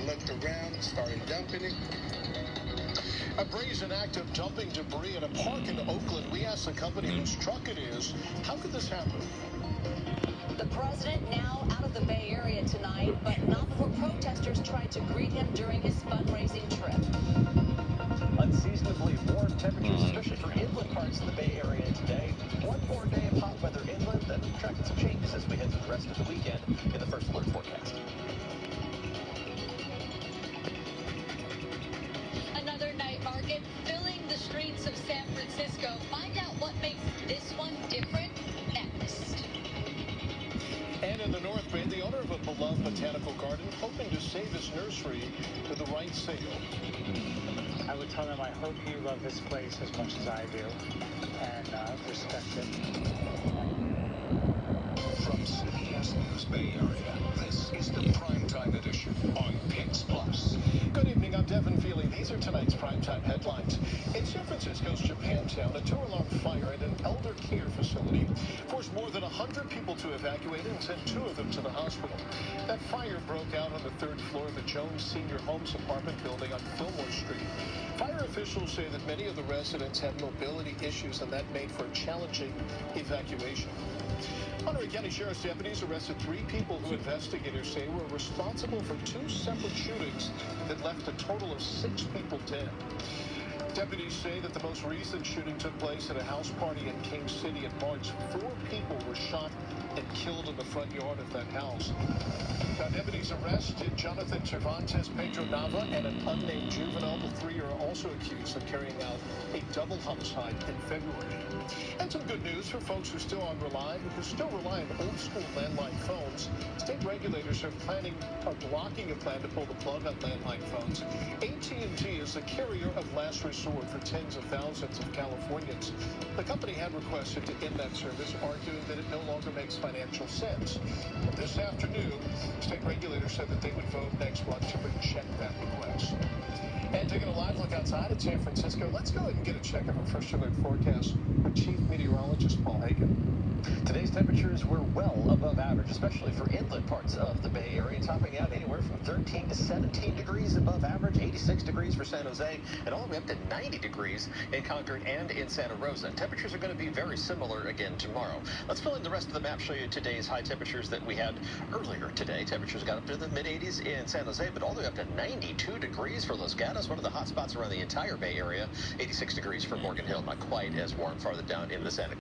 looked around and started dumping it. A brazen act of dumping debris in a park in Oakland. We asked the company whose truck it is, how could this happen? The president now out of the Bay Area tonight, but not before protesters tried to greet him during his fundraising trip. Unseasonably warm temperatures, especially for inland parts of the Bay Area today. One more day of hot weather inland, then tracking some changes as we head through the rest of the weekend in the first alert forecast. Another night market filling the streets of San Francisco. Find out what makes this one different next. And in the North Bay, the owner of a beloved botanical garden hoping to save his nursery with the right sale. I would tell them I hope you love this place as much as I do, and respect it. From CBS News Bay Area, this is the Primetime Edition on KPIX Plus. Good evening, I'm Devin Feely. These are tonight's Primetime headlines. In San Francisco's Japantown, a two-alarm fire at an elder care facility forced more than 100 people to evacuate and sent 2 of them to the hospital. That fire broke out on the 3rd floor of the Jones Senior Homes apartment building on Fillmore Street. Fire officials say that many of the residents had mobility issues, and that made for a challenging evacuation. Monterey County Sheriff's deputies arrested 3 people who investigators say were responsible for 2 separate shootings that left a total of 6 people dead. Deputies say that the most recent shooting took place at a house party in King City in March. 4 people were shot and killed in the front yard of that house. Now, deputies arrested Jonathan Cervantes, Pedro Nava, and an unnamed juvenile. The 3 are also accused of carrying out a double homicide in February. And some good news for folks who still rely on old-school landline phones. State regulators are blocking a plan to pull the plug on landline phones. AT&T is the carrier of last resort for tens of thousands of Californians. The company had requested to end that service, arguing that it no longer makes financial sense. This afternoon, state regulators said that they would vote next month to reject that request. And taking a live look outside at San Francisco, let's go ahead and get a check of our first alert forecast with Chief Meteorologist Paul Hagan. Today's temperatures were well above average, especially for inland parts of the Bay Area, topping out anywhere from 13 to 17 degrees above average, 86 degrees for San Jose, and all the way up to 90 degrees in Concord and in Santa Rosa. Temperatures are going to be very similar again tomorrow. Let's fill in the rest of the map, show you today's high temperatures that we had earlier today. Temperatures got up to the mid-80s in San Jose, but all the way up to 92 degrees for Los Gatos, one of the hot spots around the entire Bay Area. 86 degrees for Morgan Hill, not quite as warm farther down in the Santa